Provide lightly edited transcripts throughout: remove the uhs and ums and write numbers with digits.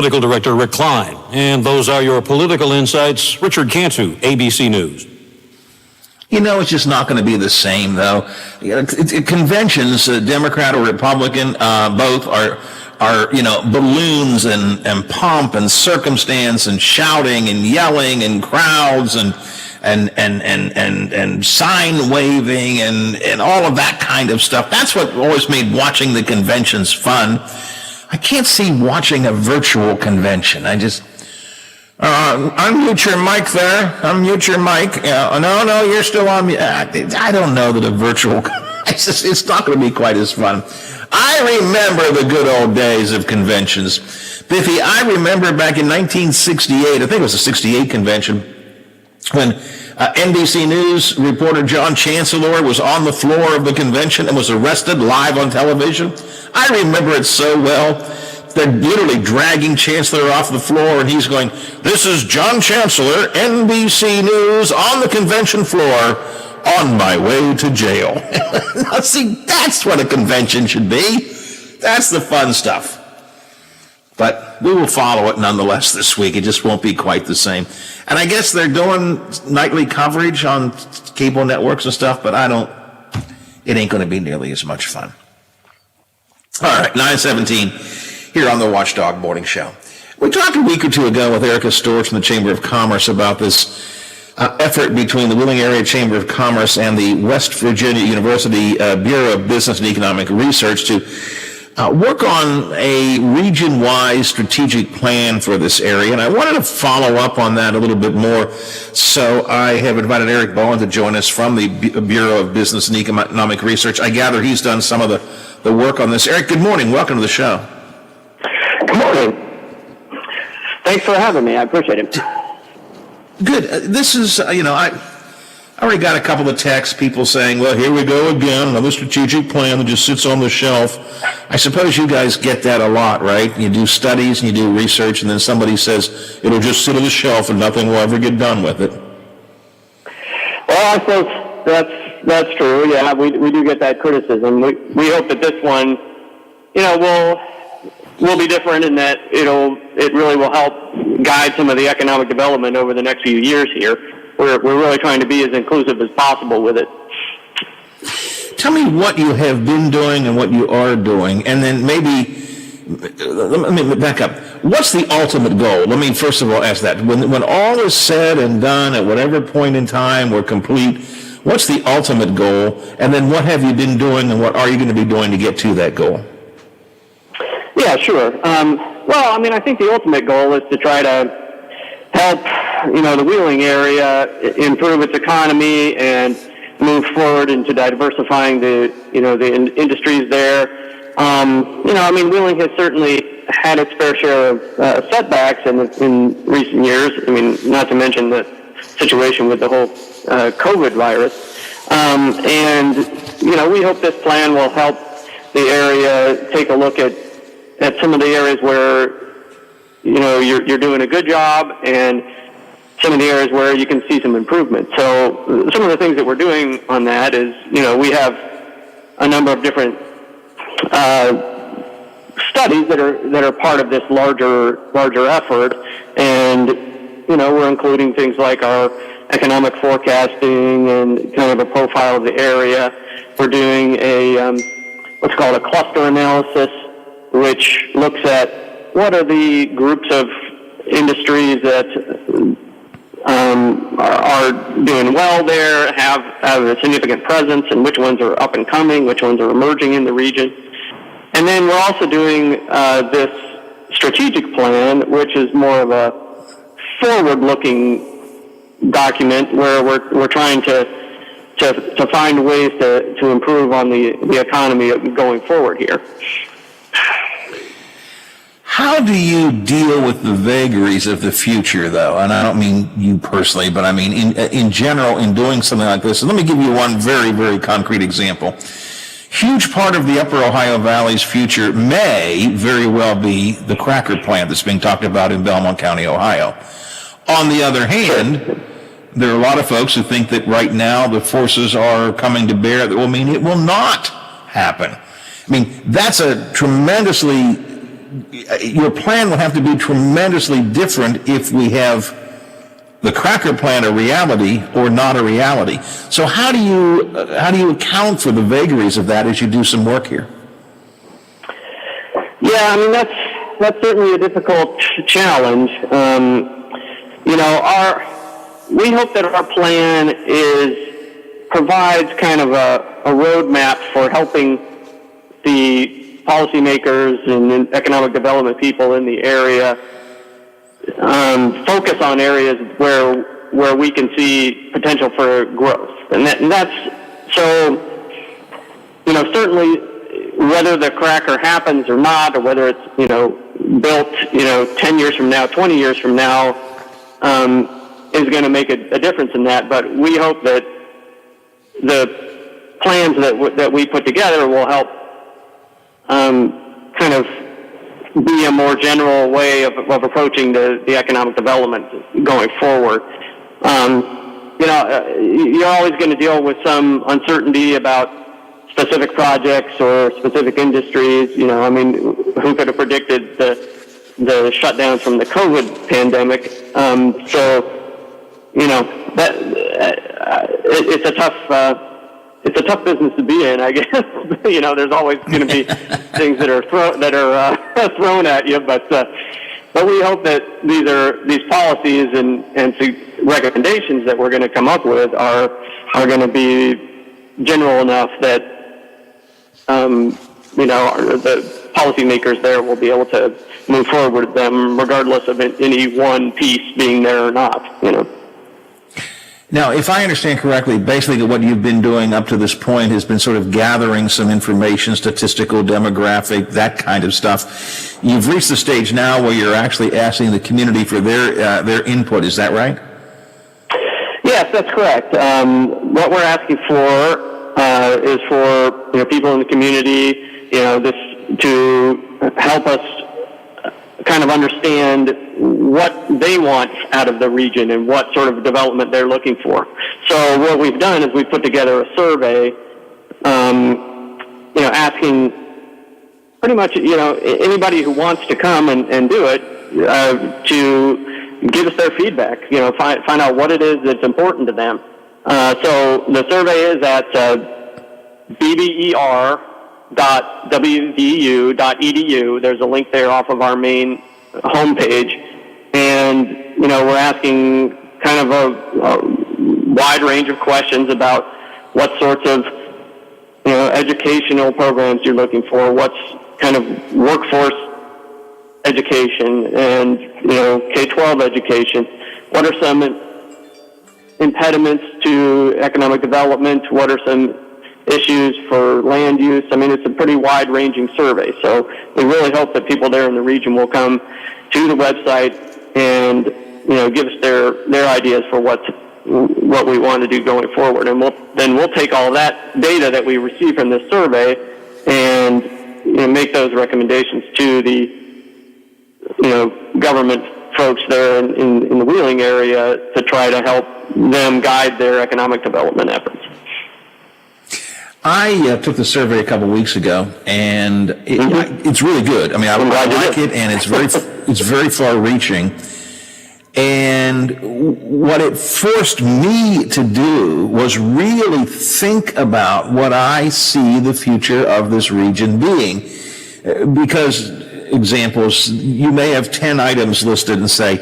Political Director Rick Klein. And those are your political insights. Richard Cantu, ABC News. It's just not going to be the same, though. Conventions, Democrat or Republican, both are balloons and pomp and circumstance and shouting and yelling and crowds and sign waving and all of that kind of stuff. That's what always made watching the conventions fun. I can't see watching a virtual convention. I just unmute your mic there. Unmute your mic. No, you're still on me. I don't know that a virtual. It's not going to be quite as fun. I remember the good old days of conventions. Biffy, I remember back in 1968, I think it was a 68 convention, when NBC News reporter John Chancellor was on the floor of the convention and was arrested live on television. I remember it so well. They're literally dragging Chancellor off the floor, and he's going, "This is John Chancellor, NBC News, on the convention floor, on my way to jail." Now, see, that's what a convention should be. That's the fun stuff. But we will follow it nonetheless this week. It just won't be quite the same. And I guess they're doing nightly coverage on cable networks and stuff, but it ain't going to be nearly as much fun. All right, 9:17 here on the Watchdog Morning Show. We talked a week or two ago with Erica Storch from the Chamber of Commerce about this effort between the Wheeling Area Chamber of Commerce and the West Virginia University Bureau of Business and Economic Research to work on a region-wide strategic plan for this area. And I wanted to follow up on that a little bit more. So I have invited Eric Bowen to join us from the Bureau of Business and Economic Research. I gather he's done some of the work on this. Eric, good morning. Welcome to the show. Good morning. Thanks for having me. I appreciate it. Good. This is, I already got a couple of texts, people saying, well, here we go again, another strategic plan that just sits on the shelf. I suppose you guys get that a lot, right? You do studies and you do research, and then somebody says it'll just sit on the shelf and nothing will ever get done with it. Well, I suppose that's true. Yeah, we do get that criticism. We hope that this one, will be different in that it really will help guide some of the economic development over the next few years here. We're really trying to be as inclusive as possible with it. Tell me what you have been doing and what you are doing, and then maybe let me back up. What's the ultimate goal? Let me first of all ask that. When all is said and done, at whatever point in time we're complete, what's the ultimate goal? And then what have you been doing, and what are you going to be doing to get to that goal? Yeah, sure. I think the ultimate goal is to try to help, the Wheeling area improve its economy and move forward into diversifying the industries there. Wheeling has certainly had its fair share of setbacks in recent years. Not to mention the situation with the whole COVID virus. We hope this plan will help the area take a look at some of the areas where you're doing a good job, and some of the areas where you can see some improvement. So some of the things that we're doing on that is, we have a number of different studies that are part of this larger effort, and we're including things like our economic forecasting and kind of a profile of the area. We're doing a what's called a cluster analysis, which looks at what are the groups of industries that are doing well there, have a significant presence, and which ones are up and coming, which ones are emerging in the region. And then we're also doing this strategic plan, which is more of a forward-looking document where we're trying to find ways to improve on the economy going forward here. How do you deal with the vagaries of the future, though? And I don't mean you personally, but I mean in general, in doing something like this. And let me give you one very, very concrete example. Huge part of the Upper Ohio Valley's future may very well be the cracker plant that's being talked about in Belmont County, Ohio. On the other hand, there are a lot of folks who think that right now the forces are coming to bear that will mean it will not happen. That's a tremendously your plan will have to be tremendously different if we have the cracker plan a reality or not a reality. So how do you account for the vagaries of that as you do some work here? Yeah, I mean, that's certainly a difficult challenge. We hope that our plan provides kind of a roadmap for helping the policymakers and economic development people in the area focus on areas where we can see potential for growth, and that's so. Certainly, whether the cracker happens or not, or whether it's built 10 years from now, 20 years from now, is going to make a difference in that. But we hope that the plans that we put together will help kind of be a more general way of approaching the economic development going forward. You're always going to deal with some uncertainty about specific projects or specific industries. Who could have predicted the shutdowns from the COVID pandemic? It's a tough business to be in, I guess. There's always going to be things that are thrown at you, but we hope that these policies and recommendations that we're going to come up with are going to be general enough that the policymakers there will be able to move forward with them, regardless of any one piece being there or not. Now, if I understand correctly, basically what you've been doing up to this point has been sort of gathering some information, statistical, demographic, that kind of stuff. You've reached the stage now where you're actually asking the community for their input. Is that right? Yes, that's correct. What we're asking for is for people in the community, to help us kind of understand what they want out of the region and what sort of development they're looking for. So what we've done is we've put together a survey, asking pretty much, anybody who wants to come and do it, to give us their feedback, find out what it is that's important to them. So the survey is at bber.wvu.edu. There's a link there off of our main homepage, and we're asking kind of a wide range of questions about what sorts of educational programs you're looking for, what's kind of workforce education and K-12 education, what are some impediments to economic development, what are some issues for land use. It's a pretty wide-ranging survey, so we really hope that people there in the region will come to the website and give us their ideas for what we want to do going forward, and we'll take all that data that we receive from this survey and make those recommendations to the government folks there in the Wheeling area to try to help them guide their economic development efforts. I took the survey a couple weeks ago, and it's really good. I like it, and it's very far-reaching. And what it forced me to do was really think about what I see the future of this region being. Because, examples, you may have 10 items listed and say,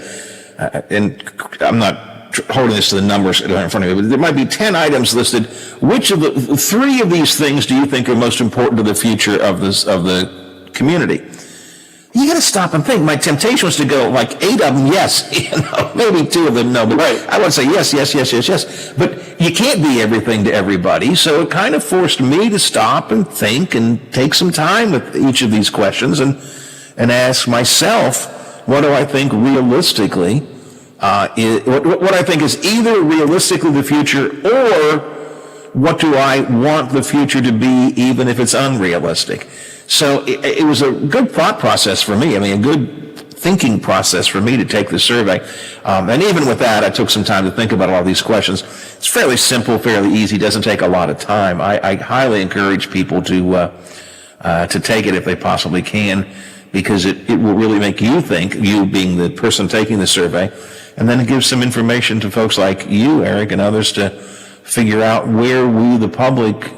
and I'm not holding this to the numbers in front of me, but there might be 10 items listed. Which of the 3 of these things do you think are most important to the future of the community? You got to stop and think. My temptation was to go like 8 of them, yes, maybe 2 of them, no. But right. I would say yes. But you can't be everything to everybody, so it kind of forced me to stop and think and take some time with each of these questions and ask myself, what do I think realistically? What I think is either realistically the future, or what do I want the future to be, even if it's unrealistic? So it was a good thought process for me. A good thinking process for me to take the survey. And even with that, I took some time to think about all these questions. It's fairly simple, fairly easy, doesn't take a lot of time. I highly encourage people to take it if they possibly can, because it will really make you think, you being the person taking the survey, and then it gives some information to folks like you, Eric, and others to figure out where we, the public,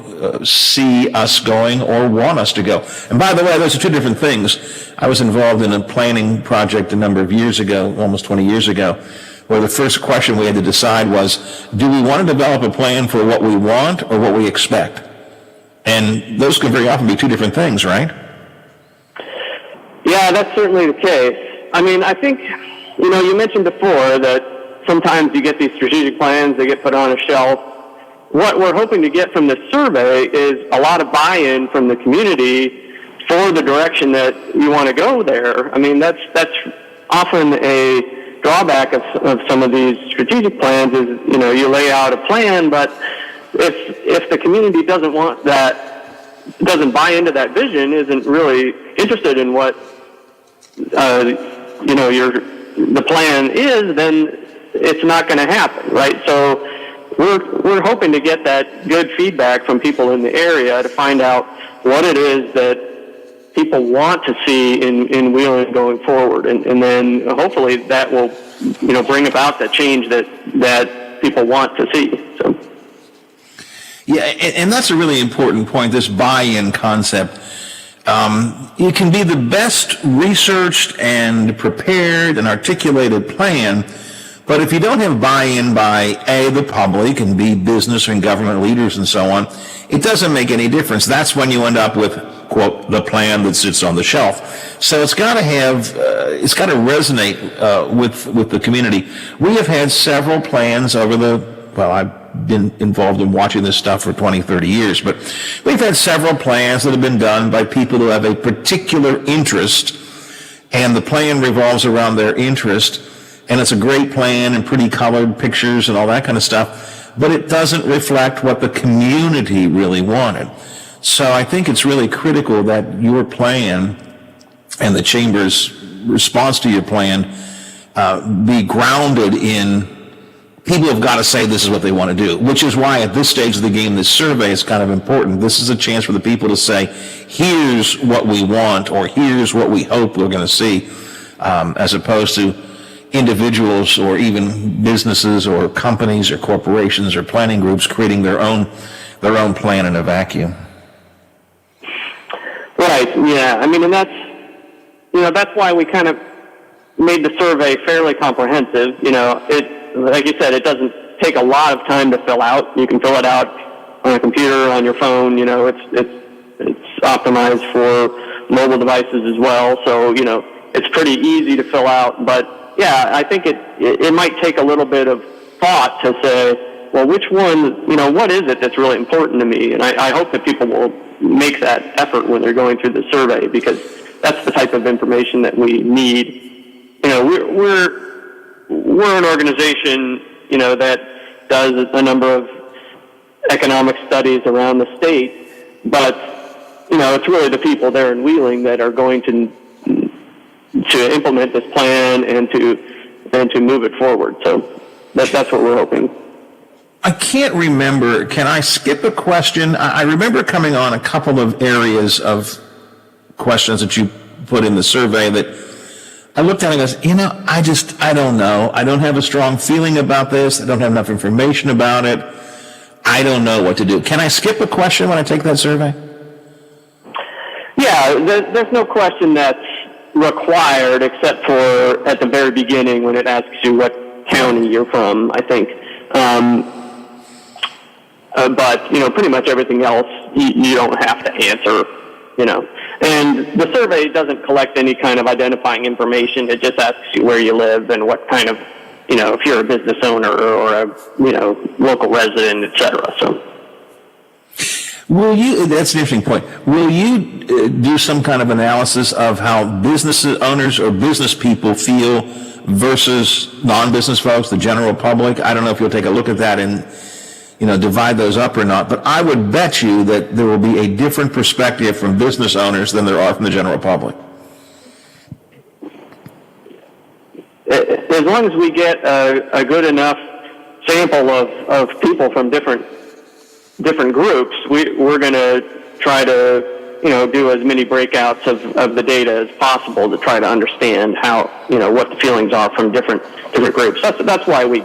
see us going or want us to go. And by the way, those are two different things. I was involved in a planning project a number of years ago, almost 20 years ago, where the first question we had to decide was, do we want to develop a plan for what we want or what we expect? And those can very often be two different things, right? Yeah, that's certainly the case. I mean, I think, you mentioned before that sometimes you get these strategic plans, they get put on a shelf. What we're hoping to get from this survey is a lot of buy-in from the community for the direction that you want to go there. I mean, that's often a drawback of some of these strategic plans is, you lay out a plan, but if the community doesn't want that, doesn't buy into that vision, isn't really interested in what, the plan is, then it's not going to happen, right? So we're hoping to get that good feedback from people in the area to find out what it is that people want to see in Wheeling going forward, and then hopefully that will bring about the change that people want to see. So yeah, and that's a really important point, this buy-in concept. It can be the best researched and prepared and articulated plan, but if you don't have buy-in by A, the public, and B, business and government leaders and so on, it doesn't make any difference. That's when you end up with, quote, the plan that sits on the shelf. So it's got to resonate with the community. We have had several plans I've been involved in watching this stuff for 20, 30 years, but we've had several plans that have been done by people who have a particular interest, and the plan revolves around their interest. And it's a great plan and pretty colored pictures and all that kind of stuff, but it doesn't reflect what the community really wanted. So I think it's really critical that your plan and the Chamber's response to your plan be grounded in people have got to say this is what they want to do, which is why at this stage of the game, this survey is kind of important. This is a chance for the people to say, here's what we want, or here's what we hope we're going to see, as opposed to individuals or even businesses or companies or corporations or planning groups creating their own plan in a vacuum. Right. Yeah. I mean, and that's why we kind of made the survey fairly comprehensive. Like you said, it doesn't take a lot of time to fill out. You can fill it out on a computer, on your phone. It's optimized for mobile devices as well. So, it's pretty easy to fill out, but yeah, I think it might take a little bit of thought to say, well, which one, what is it that's really important to me? And I hope that people will make that effort when they're going through the survey, because that's the type of information that we need. We're an organization, that does a number of economic studies around the state, but, it's really the people there in Wheeling that are going to implement this plan and to move it forward. So that's what we're hoping. I can't remember. Can I skip a question? I remember coming on a couple of areas of questions that you put in the survey that I looked at and goes, I don't know. I don't have a strong feeling about this. I don't have enough information about it. I don't know what to do. Can I skip a question when I take that survey? Yeah, there's no question that's required except for at the very beginning when it asks you what county you're from, I think. But, pretty much everything else you don't have to answer, And the survey doesn't collect any kind of identifying information. It just asks you where you live and what kind of, if you're a business owner or a, local resident, et cetera. So. That's an interesting point. Will you do some kind of analysis of how business owners or business people feel versus non-business folks, the general public? I don't know if you'll take a look at that and, divide those up or not, but I would bet you that there will be a different perspective from business owners than there are from the general public. As long as we get a good enough sample of people from different groups, we're going to try to do as many breakouts of the data as possible to try to understand how, what the feelings are from different groups. That's why we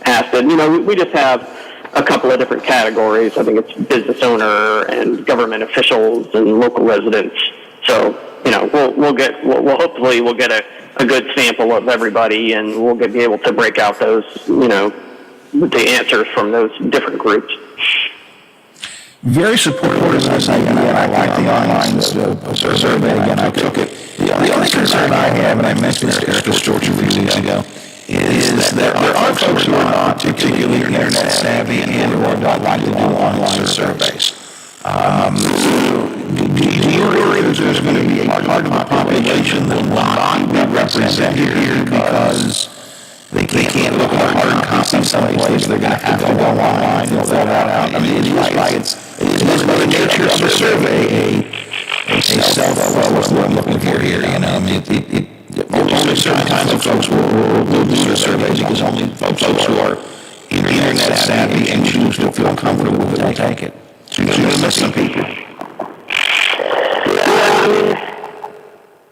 asked it. We just have a couple of different categories. I think it's business owner and government officials and local residents. So, we'll hopefully get a good sample of everybody, and we'll be able to break out those, the answers from those different groups. Very supportive of this idea, and I like the online survey. Again, I took it. The only concern I have, and I mentioned this to Erica Storch a few weeks ago, is that there are folks who are not particularly internet savvy and or don't like to do online surveys. Do you worry that there's going to be a part of the population that will not be represented here because they can't look at a hard copy someplace? They're going to have to go online and fill that out. I mean, it is by the nature of the survey a self-well, what I'm looking for here. I mean, only certain kinds of folks will do the surveys because only folks who are internet savvy and choose to feel comfortable will take it. So you're going to miss some people.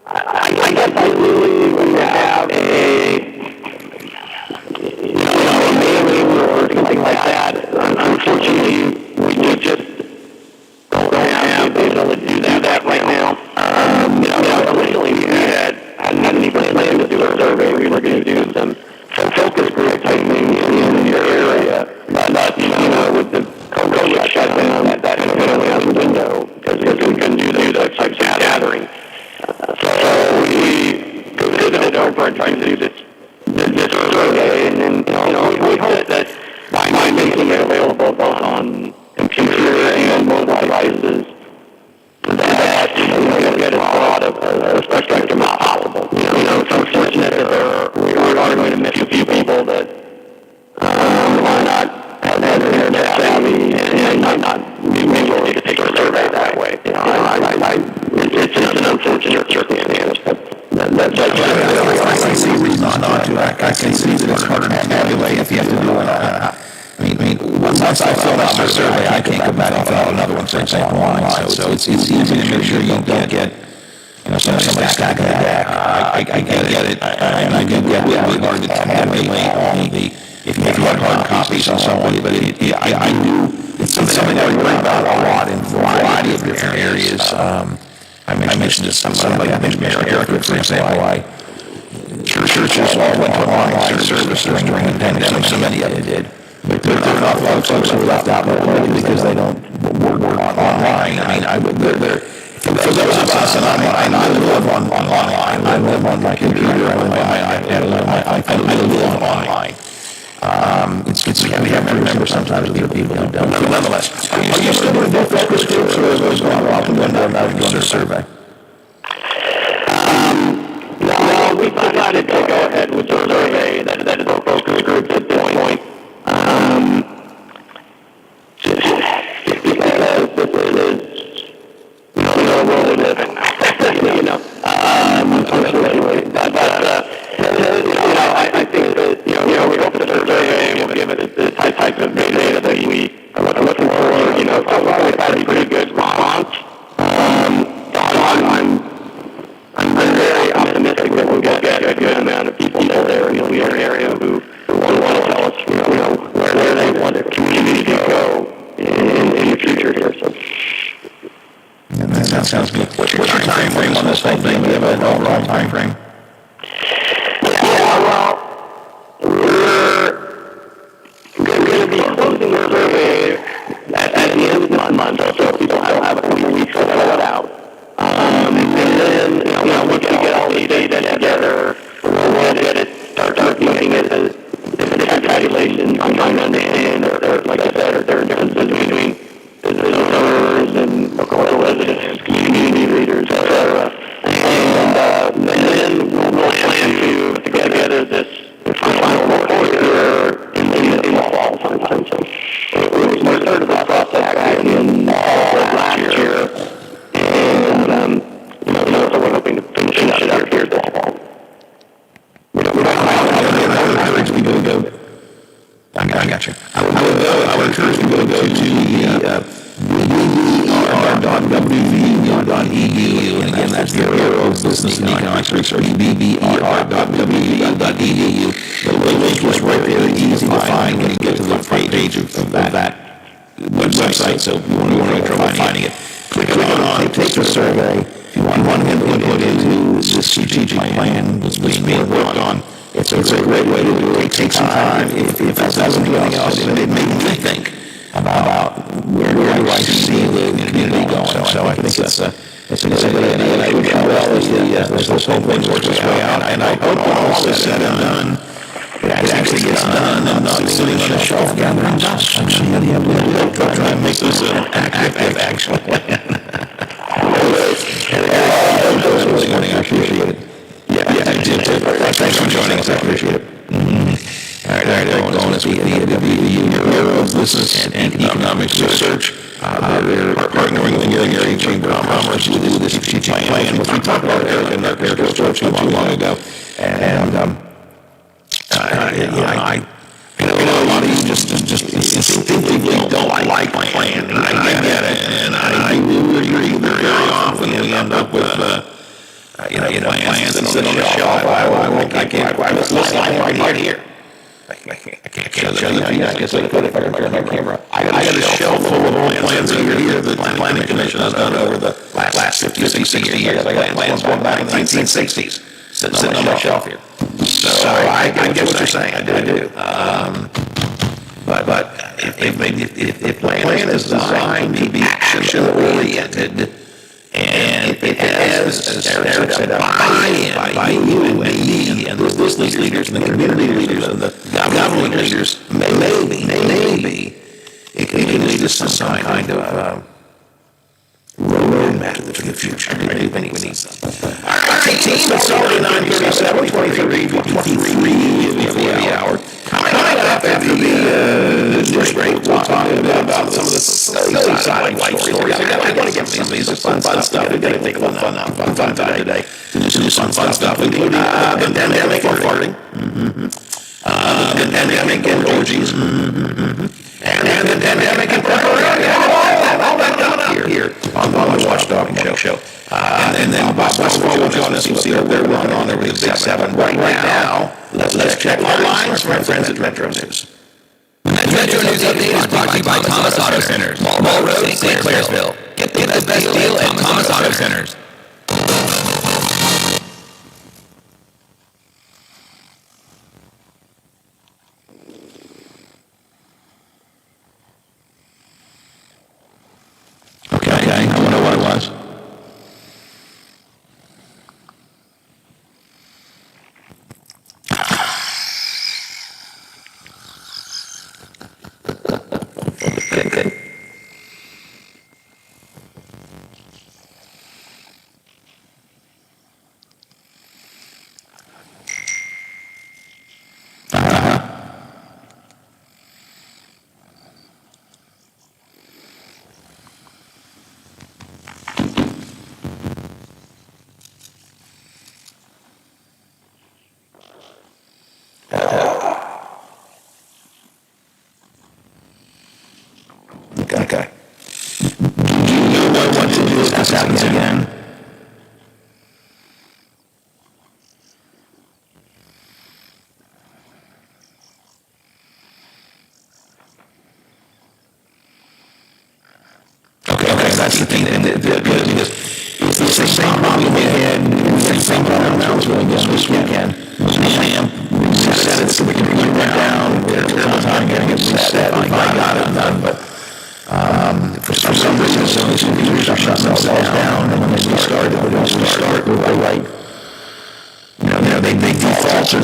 I guess I really would have a mailing or something like that. Unfortunately, we just don't have the ability to do that right now. Originally we hadn't even planned to do a survey. We were going to do some focus group type thing in your area, but with the COVID shutdown, that kind of went out the window because we couldn't do those types of gathering. So we pivoted over and tried to do this survey, and then we hope that by making it available both on computer and mobile devices, that you'll get as broad of a spectrum as possible. It's unfortunate that we are going to miss a few people that might not have internet savvy and might not be willing to take a survey that way. It's an unfortunate circumstance, but that's I can see reason not to. I can see that it's harder to tabulate if you have to do it. I mean, once I fill out my survey, I can't go back and fill out another one, for example, online. So it's easy to make sure you don't get, somebody stacking the deck. I get it, and I do get it. It's hard to tabulate all the, if you have hard copies and so on, but I do, it's something I worry about a lot in a variety of different areas. I mentioned this to somebody, I mentioned Erica, for example, churches all went online services during the pandemic, so many of them did. But there are not a lot of folks who are left out in the way because they don't work online. I mean, for those of us, and I live online. I live on my computer, I live on my iPad, I live on my iPhone, I live online. We have to remember sometimes that people don't. But nonetheless, are you still going to do focus groups, or is those going off and going to a survey? No, we decided to go ahead with the survey that is a focus group at this point. Just because this is, the world we live in, unfortunately. But I think that, we hope the survey will give it the type of data that we are looking for. We've had a pretty good response. I'm very optimistic that we'll get a good amount of people there in the area who want to tell us, where they want the community to go in the future here. So. And that sounds good. What's your time frame on this whole thing? Do you have an overall time frame? Yeah, well, we're going to be closing the survey at the end of this month, so people have a few weeks to fill it out. And then, once we get all the data together, we'll get it, start looking at the different calculations, trying to understand, like I said, there are differences between business owners and local residents, community leaders, etc. And then we'll plan to put together this final report here in the fall sometime. So we started this process back in last year, and so we're hoping to finish it up here this fall. I would encourage people to go. I got you. I would encourage people to go to the www.wv.org That's the Bureau of Business and Economics Research, bber.wu.edu. The link is right there, easy to find when you get to the front page of that website. So if you want to have trouble finding it, click on it, take the survey. If you want input into the strategic plan that's being worked on, it's a great way to do it. Take some time. If that doesn't do anything else, it made me think about where do I see the community going. So I think it's a good idea, and I wish you well as this whole thing works its way out. And I hope when all is said and done, it actually gets done and not sitting on a shelf gathering dust. We'll try and make this an active action plan. This morning, I appreciate it. Yeah, I did too. Thanks for joining us. I appreciate it. All right, bonus with the Bureau of Business and Economics Research. They're partnering with the Area Chamber of Commerce to do this strategic plan, which we talked about Eric and George not too long ago. And I know a lot of you just instinctively don't like planning. I get it, and I do agree. Very often we end up with plans that sit on the shelf. I can't quite this line right here. I can't show the video. I guess I could if I remember my camera. I got a shelf full of old plans over here that the Planning Commission has done over the last 50, 60 years. I got plans going back in the 1960s sitting on my shelf here. So I get what you're saying. I do. But if plan is designed to be action-oriented, and it has, as Eric said, a buy-in by you and me and the business leaders and the community leaders and the government leaders, maybe it can lead to some kind of roadmap to the future. I do think we need some. All right, team, it's already 9:37, 23 before the hour. Coming up after the news break, we'll talk about some of the exciting life stories. I want to get some of these fun stuff. We're going to take a little fun time today to do some fun stuff, including the pandemic and farting, the pandemic and orgies, and the pandemic and preparation. All that coming up here on the Watchdog show. And then Bob Westfall will join us. We'll see what they're working on over the Big Seven. Right now, let's check our lines from our friends at Metro News. Metro News Update is brought to you by Thomas Auto Centers, Mall Road, St. Clairsville. Get the best deal at Thomas Auto Centers. Okay, I wonder what it was. Good. Okay. Do you know what to do if this happens again? Okay, that's the thing. Because it's the same problem we had. The same problem I was doing this weekend. We set it so we can bring it down. We had a terrible time getting it set. I got it done, but for some reason, some of these computers are shutting themselves down, and when they restart, we go right. They default to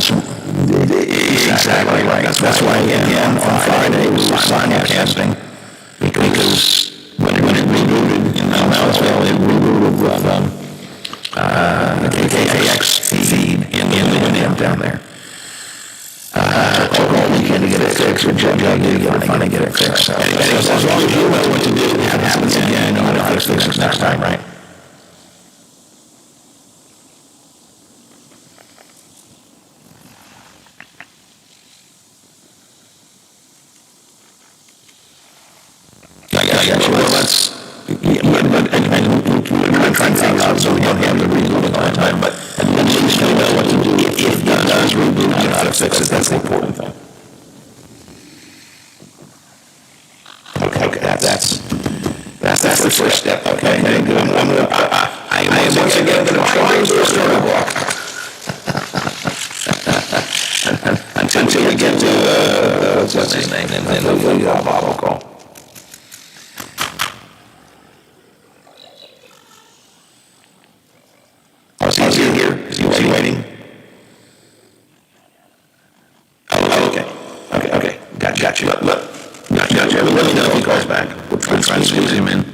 exactly right. That's why again on Friday we were simulcasting because when it rebooted, now it's really rebooted with the KKX feed in the Winamp down there. Took all weekend to get it fixed, but Jug did finally get it fixed. So as long as you know what to do, if it happens again, you know how to fix it next time, right? I got you. Well, let's. I'm trying to figure out so we don't have to That's the important thing. Okay, that's the first step. Okay, good. I am once again going to try to start a walk. Until we get to, what's his name, and then we'll Bob will call. Is he here? Is he waiting? Oh, okay. Gotcha. Gotcha. Let me know if he calls back. We'll try and squeeze him in.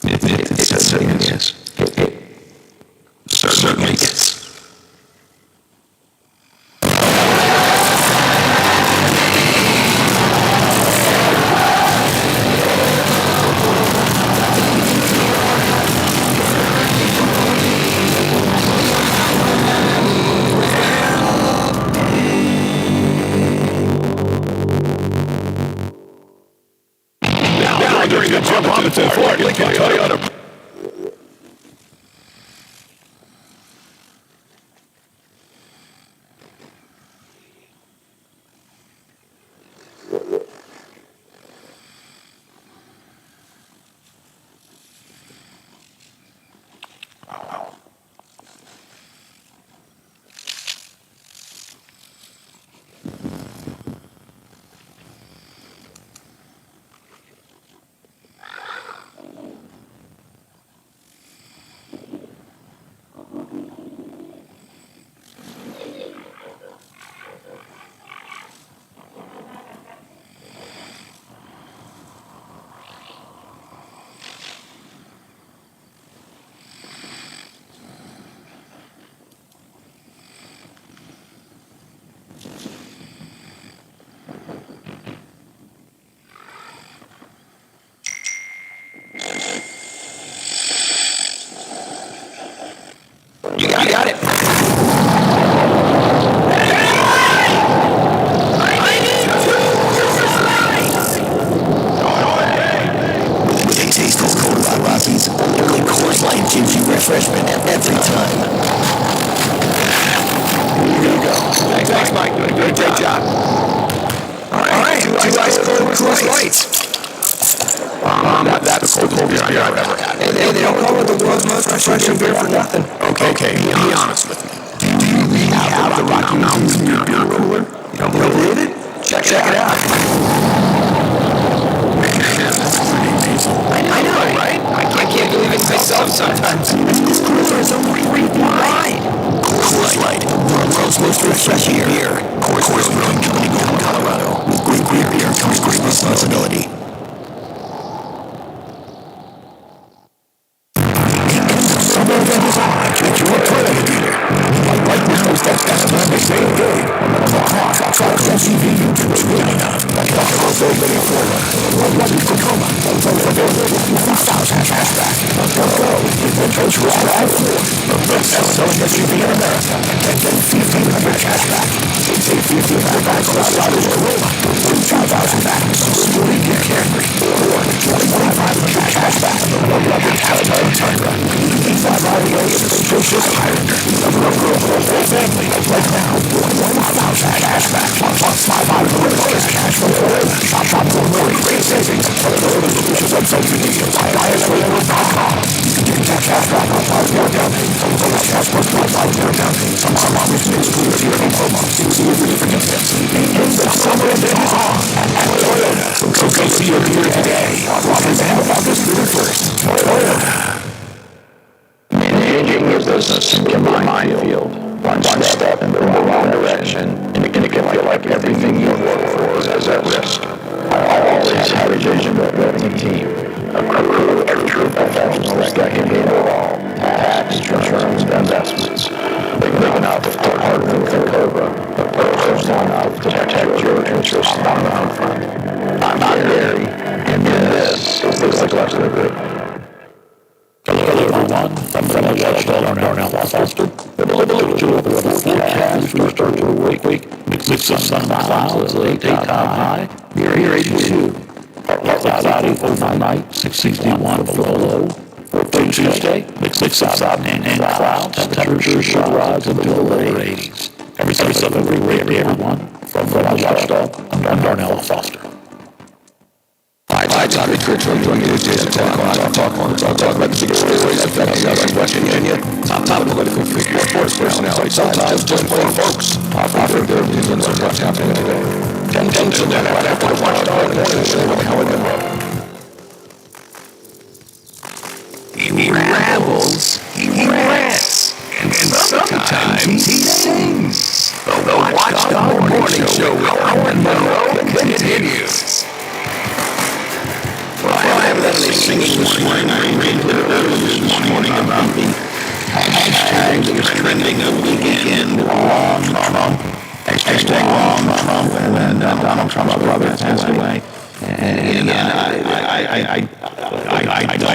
It certainly is. It certainly is. Now, during the jump on the Ford Lincoln Toyota. You got it. With a taste of Colorado Rockies, only Coors Light gives you refreshment every time. Here you go. Thanks, Mike. Doing a great job. All right. Two ice cold Coors Lights. That's the coldest beer I've ever had. They don't call it the world's most refreshing beer for nothing. Okay, be honest with me. Do you really have the Rocky Mountains beer cooler? You don't believe it? Check it out. I know, right? I can't believe it myself sometimes. This cooler is only 3 feet wide. Coors Light, the world's most refreshing beer. Coors Brewing Company, Golden, Colorado. With great beer comes great responsibility. Get your Toyota dealer. Right now, that's when they say good. Truck, SUV, it's really not. Like a Volvo, maybe a Ford, one Tacoma, $1,000 cashback. Go, Adventures Route I-4, the best-selling SUV in America, and get $1,500 cashback. Save $1,500 back on Outriders Corolla, $2,000 back on Suzuki Camry, or $2,500 cashback on the one-rugged Haliburton Tundra, $85 Social Highlander, number of girls, whole family, right now, $1,000 cashback, plus $500 cash for Toyota. Shop for more great savings on Toyota Solutions website videos. Toyota.com. You can get cashback on 5-year down payment, Toyota cashback on 5-year down payment. Some offers may exclude your diploma. See every different instance. The summer event is on at Toyota. So go see your dealer today. Offers end about this 31st. Toyota. Managing your business can be a minefield. One step in the wrong direction, and it can feel like everything you work for is at risk. I always had a vision of building a team, a crew of true professionals that can handle all tax, insurance, and investments. Big enough to partner with a Cobra, but personal enough to protect your interests on the home front. I'm Gary, and this is the Collector Group. Hello everyone, I'm from the Watchdog on Darnell, Foster. The forecast will start to a week. Mix of sun clouds, late daytime high, near 82. Cloudy overnight, 61 below. For Tuesday, mixed cloud and clouds. Temperatures should rise into the lower 80s. Every everyone from Watchdog, I'm Darnell Foster. Hi, Tommy Church from Joint News Days at 10 o'clock. I'll talk about the big stories affecting us in West Virginia. Top political figures, sports personalities, sometimes just plain folks offering their opinions on what's happening today. 10 to then right after the Watchdog morning show with Howard Monroe. He rambles, he rants, and sometimes he sings. The Watchdog morning show with Howard Monroe continues. Well, I have that singing this morning. I read this morning about the hashtag that was trending a weekend long Trump. Hashtag long Trump when Donald Trump's brother passed away. And I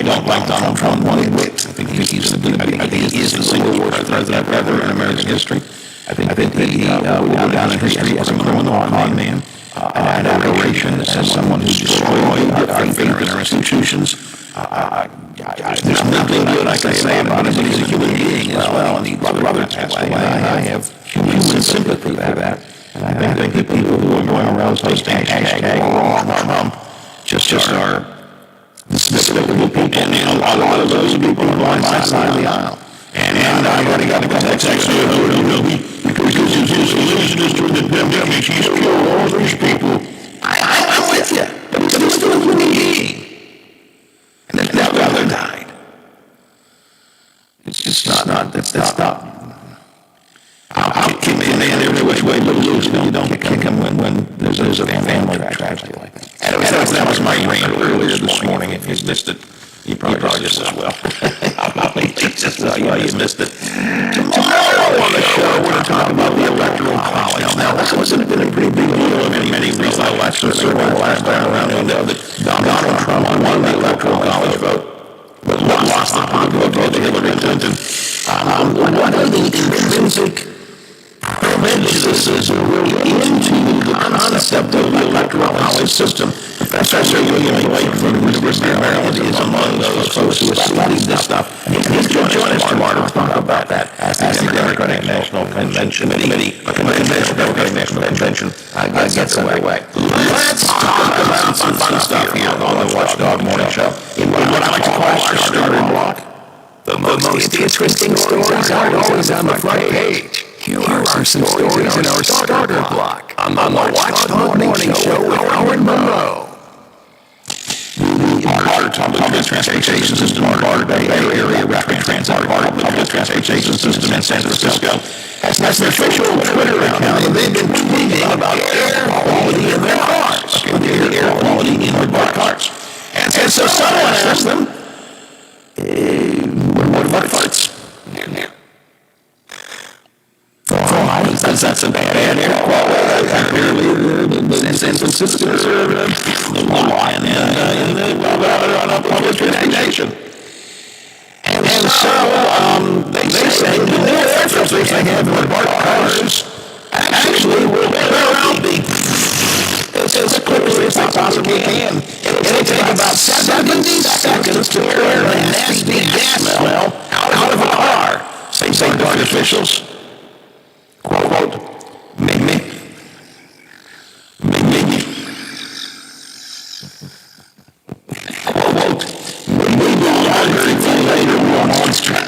don't like Donald Trump one bit. I think he is the single worst president ever in American history. I think he will go down in history as a criminal con man. An aberration as someone who destroyed our faith in our institutions. There's nothing good I can say about him, but he's a human being as well, and his brother passed away, and I have human sympathy for that. And I think the people who are going around posting hashtag wrong Trump just are despicable people, and a lot of those people are on my side of the aisle. And I've already got to contact because he's laziness during the pandemic, he's killed all these people. I'm with you, but he's still a human being. And then that brother died. It's just not. I'll kick a man every which way but lose. You don't kick him when there's a family tragedy like that. And that was my rant earlier this morning. If you missed it, you probably just as well. You missed it. Tomorrow on the show, we're going to talk about the Electoral College. Now, this has been a pretty big deal in many recent elections. Certainly the last time around, we know that Donald Trump won the Electoral College vote, but lost the popular vote to Hillary Clinton. What are the intrinsic prejudices into the concept of the Electoral College system? Professor William White from the University of Maryland is among those folks who have studied this stuff. He's going to join us tomorrow to talk about that as the Democratic National Convention Committee, Democratic National Convention gets underway. Let's talk about some fun stuff here on the Watchdog Morning Show. In what I like to call our starter block. The most interesting stories aren't always on the front page. Here are some stories in our starter block on the Watchdog Morning Show with Howard Monroe. Public transportation system, part Bay Area rapid transit, public transportation system in San Francisco has an official Twitter account, and they've been tweeting about air quality in their cars, air quality in their cars. And so someone asked them, what about farts? That's a bad air quality. Apparently, San Francisco is the law in the public transportation. And so they say the new efforts they have for parked cars actually will clear out as quickly as they possibly can. It'll take about 70 seconds to clear a nasty gas smell out of a car, say park officials. Quote, maybe. Quote, maybe longer later monster.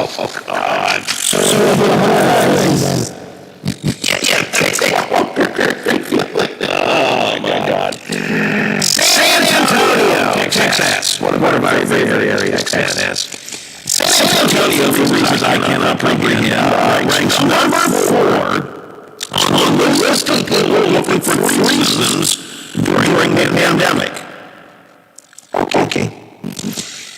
Oh, God. Oh, my God. San Antonio, Texas. What about our very area, Texas? San Antonio, for reasons I cannot comprehend, ranks number 4 on the list of people looking for reasons during the pandemic. Okay.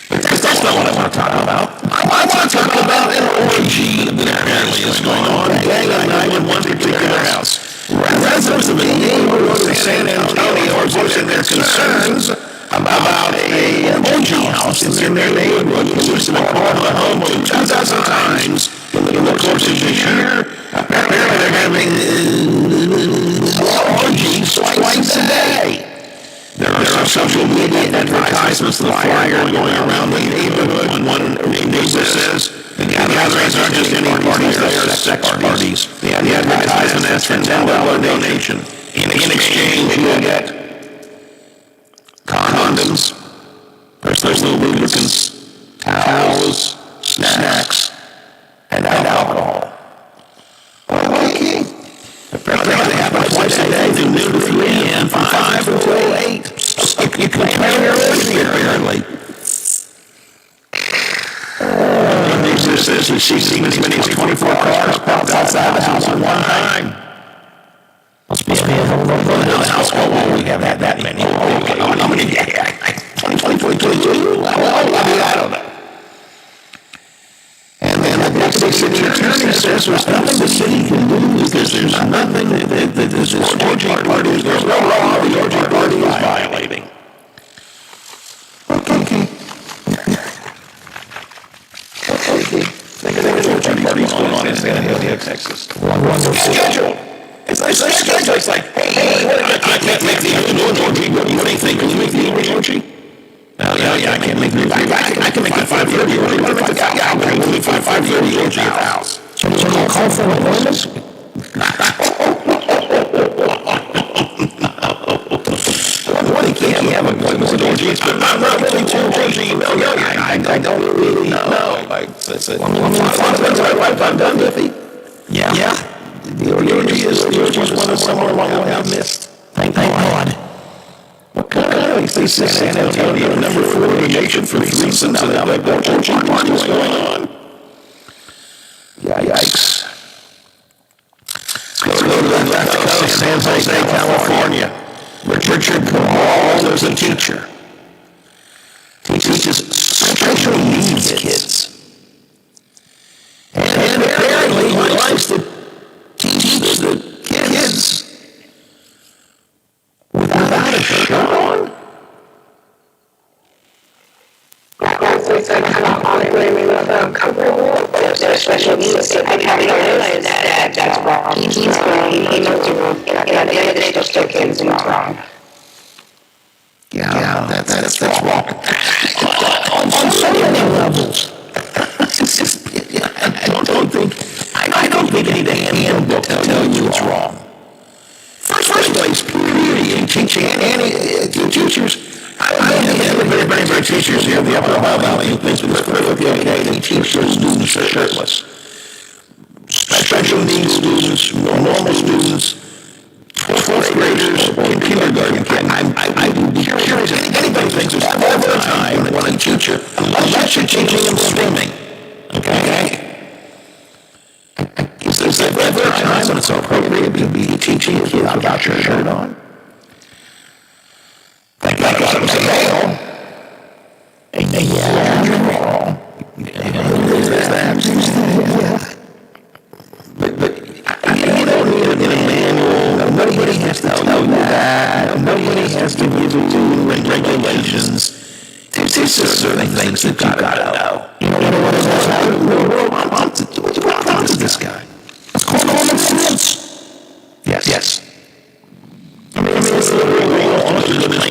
But that's not what I want to talk about. I want to talk about an orgy that apparently is going on day and night in one particular house. Residents of the neighborhood of San Antonio are voicing their concerns about a orgy house in their neighborhood, which has been called the home 2,000 times in the course of this year. Apparently they're having orgies notice the flyer going around the neighborhood. One neighbor says, the gatherings aren't just any parties, they are sex parties. The advertisement asks for a $10 donation. In exchange, you will get condoms, personal lubricants, towels, snacks, and alcohol. Okay. Apparently they happen twice a day from noon to 3 and from 5 until 8. So you can plan your orgy, apparently. He says he sees as many as 24 cars parked outside the house at one time. Must be a hell of a house. Oh, we have had that many. How many? 22? Well, I don't know. And then the city attorney says there's nothing the city can do because there's nothing that this orgy party, there's no law the orgy party is violating. Okay. There's orgy parties going on in San Antonio, Texas. Wonderful. Schedule. It's like schedule. It's like, hey, I can't make the orgy. What do you think? Can you make the orgy? Oh, yeah, I can't make the I can make the 5:30 orgy. I can make the 5:30 orgy at the house. So you call for appointments? What do you can't have appointments at orgies? I'm not really too orgy. I don't really know. I've done Iffy. Yeah. The orgy is one of somewhere along the way I missed. Thank God. What kind of they say San Antonio number 4 nation for 3 reasons and now they've got orgy parties going on. Yikes. Let's go to the left coast, San Jose, California. Richard Kamal is a teacher. He teaches special needs kids. And apparently he likes to teach the kids without a shirt on? There's special needs. I haven't realized that that's wrong. He's wrong. He knows it's wrong. At the end of the day, just kids and it's wrong. Yeah, that's wrong. On so many levels. I don't think any handbook will tell you it's wrong. First place, period, teaching teachers. Many teachers here in the Upper Ohio Valley who think it's perfectly okay to teach their students shirtless. Special needs students, normal students, 12th graders, kindergarten kids. I'd be curious if anybody thinks there's ever a time when a teacher, unless you're teaching them swimming, okay? Is there ever a time when it's appropriate to be teaching kids without your shirt on? Thank God it was a male. Yeah. But you don't need it in a manual. Nobody has to tell you that. Nobody has to give you regulations. There's just certain things that you gotta know. You know what to this guy? It's called common sense. Yes. I mean, it's literally almost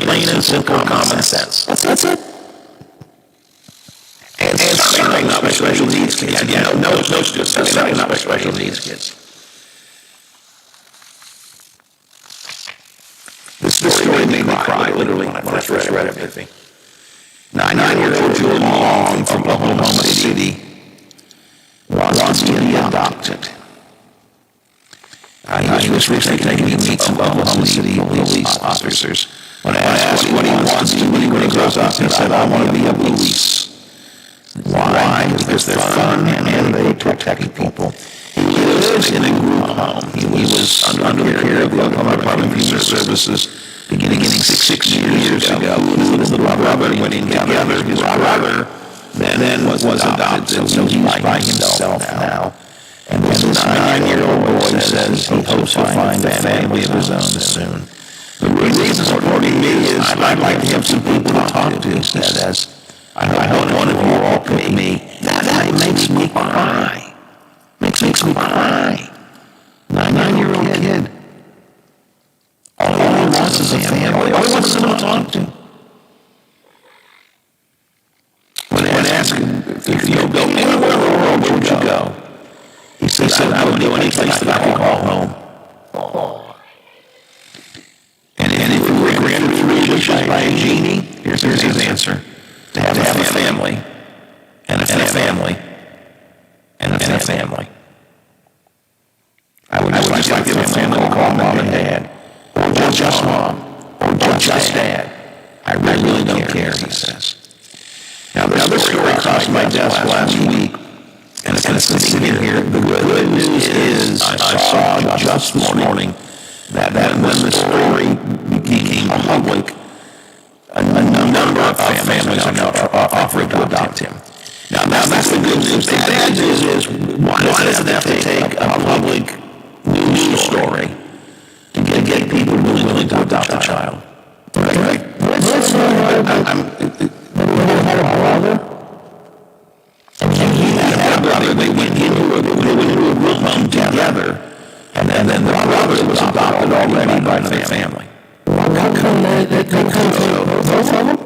plain and simple common sense. That's it. And certainly not by special needs kids. Yeah, no students. Certainly not by special needs kids. This story made me cry, literally, when I first read everything. 9-year-old Jordan Long from Oklahoma City wants to be adopted. He was recently taken to meet some Oklahoma City police officers. When I asked what he wants to be when he grows up, he said, I want to be a police. Why? Because they're fun and they protect people. He lives in a group home. He was under the care of the Oklahoma Department of Human Services beginning 6 years ago. His little brother went in together. His brother then was adopted, so he's by himself now. And this 9-year-old boy says he hopes to find a family of his own soon. The reason supporting me is I'd like to have some people to talk to, he says. I hope one of you all pick me. That makes me cry. Makes me cry. 9-year-old kid. All he wants is a family. All he wants is someone to talk to. know any place that I can call home. And if you were granted 3 wishes by a genie, here's his answer. To have a family, and a family, and a family. I would just like to have a family called Mom and Dad, or just Mom, or just Dad. I really don't care, he says. Now, this story crossed my desk last week, and it's sitting here. The good news is I saw just this morning that when the story became public, a number of families are now offering to adopt him. Now that's the good news. The bad news is, why does it have to take a public news story to get people willing to adopt a child? Let's had a brother. And he had a brother. They went into a group home together, and then the brother was adopted already by the family. How come they couldn't take both of them?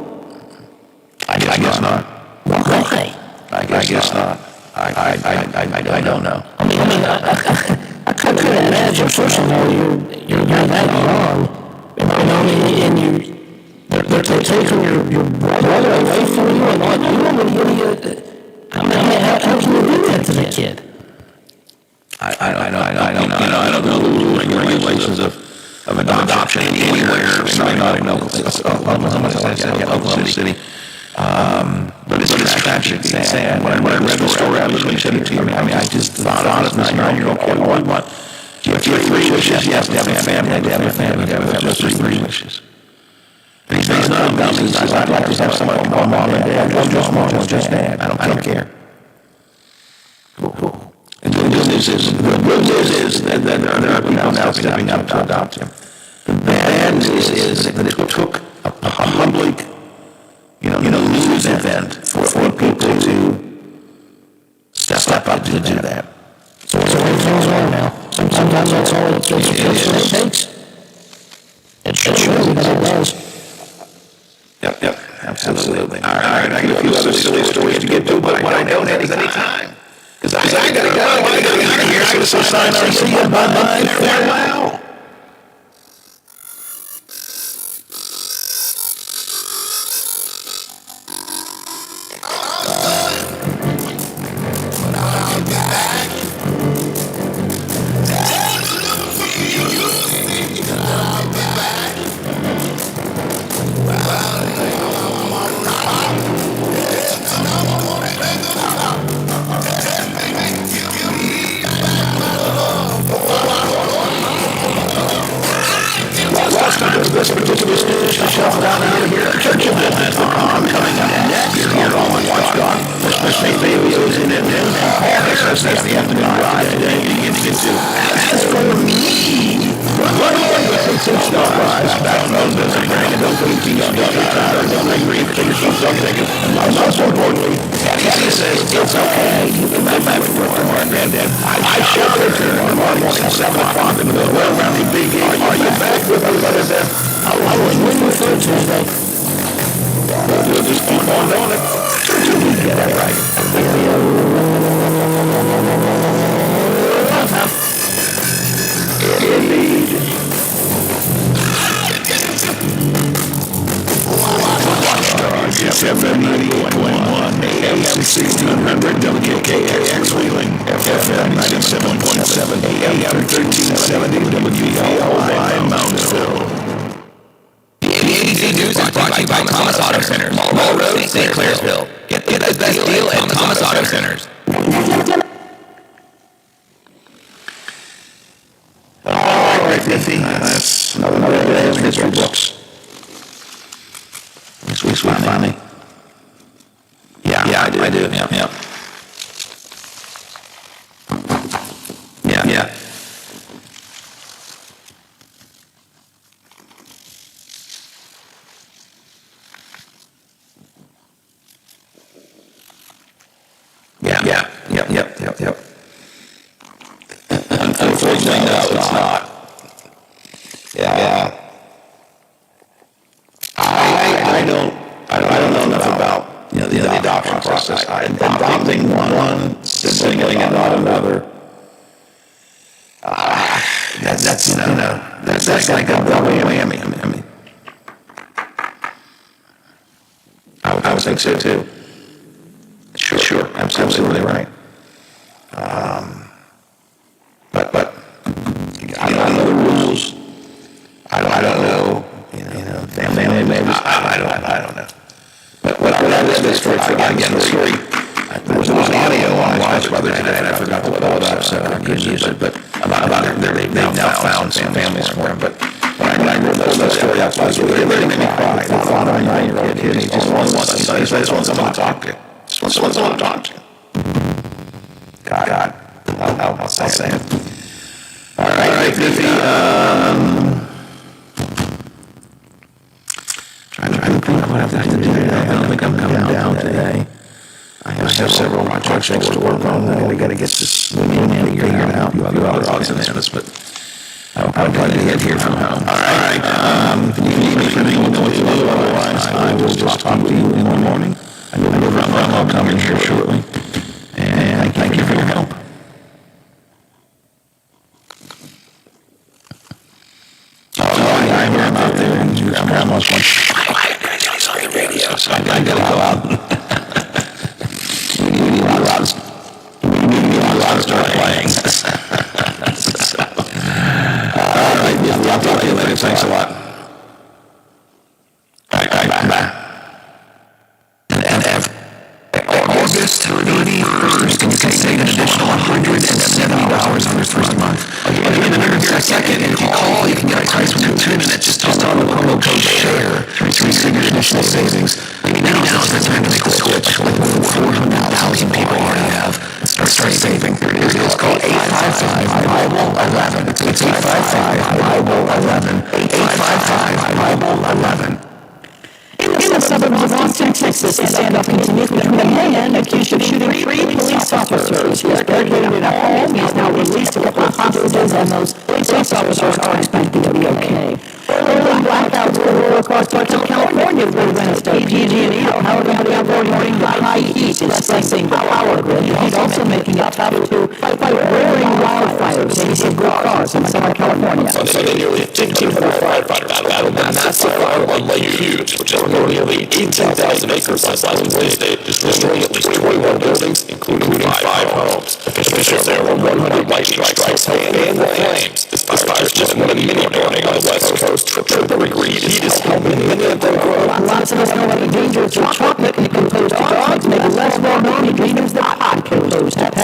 I guess not. Why? I guess not. I don't know. I mean, I couldn't imagine. First of all, you're that young, and they're taking your brother away from you and all. How can you do that to the kid? I don't know the regulations of adoption anywhere. Certainly not in Oklahoma City. But it's tragic and sad. When I read the story, I was listening to you. I mean, I just thought of this 9-year-old kid. What? Do you have 3 wishes? Yes, to have a family, to have a family, to have just 3 wishes. And he's not a dummy. He says, I'd like to have someone call Mom and Dad, or just Mom, or just Dad. I don't care. Cool. And the good news is that there are people now stepping up to adopt him. The bad news is that it took a public, news event for people to step up to do that. So it's the way things are now. Sometimes that's all it takes. It surely does. Yep, absolutely. All right, I got a few other silly stories to get to, but I don't have any time. Because I gotta go. I gotta get out of here. So sign our see you. Bye-bye. Farewell. This particular shelf down here at Churchill.com coming up next here on Watchdog. Especially videos in it and Paul says the afternoon ride today beginning to. As for me, one more since no rise back on those and don't put don't agree with and most importantly, Daddy says it's okay. You can come back and work tomorrow, Granddad. I should return tomorrow morning at 7 o'clock in the middle. Well, around the big game. Are you back with us, Dad? I was waiting for Tuesday. We'll just keep on doing it. You get that right. Indeed. Watchdog, FM 98.1, AM 1600, WKKX Wheeling, FM 97.7, AM 1370, WVLY Moundsville. ABC News is brought to you by Thomas Auto Centers, Mall Road, St. Clairsville. Get the best deal at Thomas Auto Centers. All right, Biffy, that's another day of history books. Sweet, finally. Yeah, I do. Yeah. Yep. Unfortunately, no, it's not. Yeah. I don't know enough about the adoption process. Adopting one sibling and not another. that's like a double whammy. I would think so too. Sure, absolutely right. But I don't know the rules. I don't know. Family members. I don't know. But what I read this story again, the story. There was audio on Watch Brother today, and I forgot to pull it up, so I couldn't use it. But about they've now found some families for him. But when I read that story, I was really made me cry. The father of a 9-year-old kid, he just wants someone to talk to. Just wants someone to talk to. God, I'll say it. All right, Vivi. Trying to think what I've got to do today. I don't think I'm coming down today. I have several projects to work on. I got to get this figured out. You other odds and ends, but I'll probably get here from home. All right. If you need me for anything, we'll know what to do. Otherwise, I will just talk to you in the morning. I'll come in here shortly. And thank you for your help. I hear him out there, and grandma's going, quiet, guys, he's on the radio, so I gotta go out. We need a lot to start playing. All right, I'll talk to you later. Thanks a lot. Bye. August 31st, and you can save an additional $170 on your first month. Again, in a second, if you call, you can get a price within 2 minutes. Just on the promo code SHARE to receive your additional savings. Now is the time to make the switch. Like more than 400,000 people already have. Start saving. Here it is. Call 855-BIBLE-11. It's 855-BIBLE-11. 855-BIBLE-11. In the suburbs of Austin, Texas, a standoff continues between a man accused of shooting 3 police officers. He is barricaded in a home. He has now released a couple of hostages, and those police officers are expected to be okay. Early blackouts will roll across parts of California through Wednesday. PG&E, however, the avoiding the high heat is stressing the power grid. He's also making it tough to fight roaring wildfires in some good cars in Southern California. Sunday, nearly 1,500 firefighters battled a massive fire on Lake Hughes, which is nearly 18,000 acres on last Wednesday, destroying at least 21 buildings, including 5 homes. Officials there were 100 lightning strikes and the flames. This fire just one mini burning on the west coast. Trevor Reed is helping many of them grow. Lots of us know about the dangers of chocolate.